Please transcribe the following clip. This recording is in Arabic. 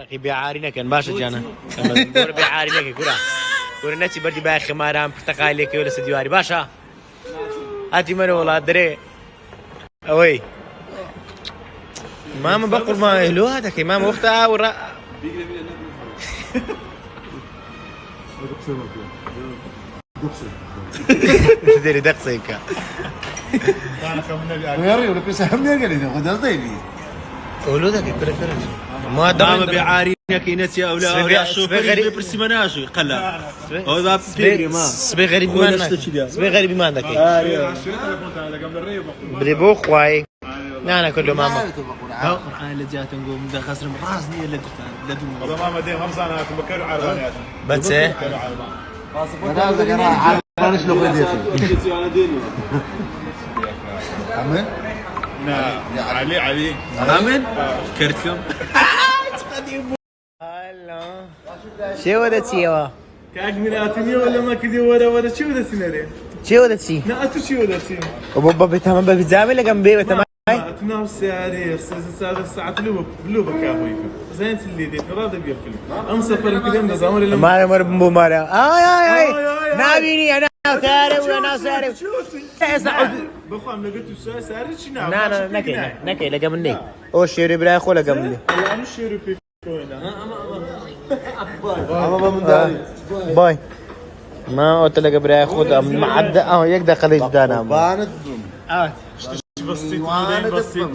أخي بيعارينا كان باشا جانا كان بيعارينا كورا كورا نتي بدي باي خمارام برتقالي كي ولا سديواري باشا هاتي مرة والله دري أوي ماما بقول ما هلو هذا كي ماما وقتها ورا تدري دقسيك أنا خمني غيري ولا بس همني قال لي خد قصدي قولوا ذاك كره ما دام بعارينا كينتي أولاد شوف بيبرسي مناجي قلا هو باب بيري ما سبي غريب ما سبي غريب ما عندك بريبو خواي أنا كله ماما هاو قرآن اللي جات نقوم ده خسر مغازني اللي دفتان والله ماما دي 5 أنا كنت بكرر عربانيات بس إيه أنا قصدك أنا عربان شلون بديتي أمين علي آمن كرتكم هلا شو ده تسيوا كأجملاتني ولا ما كذي ولا شو ده سيناريو شو ده تسي نأتو شو ده سين وبابا بتمام بتزامل لكم بيه بتمام أتنام سعري ساعة لوبا كابوي زين اللي دي راضي بيفيلم أم سفر كذا من زمان اللي ما مر بمباراه آي نابيني أنا تعرف وأنا سارف بخوام لقيت سعري شنو لا نكى لقى مني هو الشيري بلا يخو لقى مني أنا شيرو في كوينا أما من داري باي ما قلت لك بلا ياخذ معدة يقدر خليج دانا بانت بسيط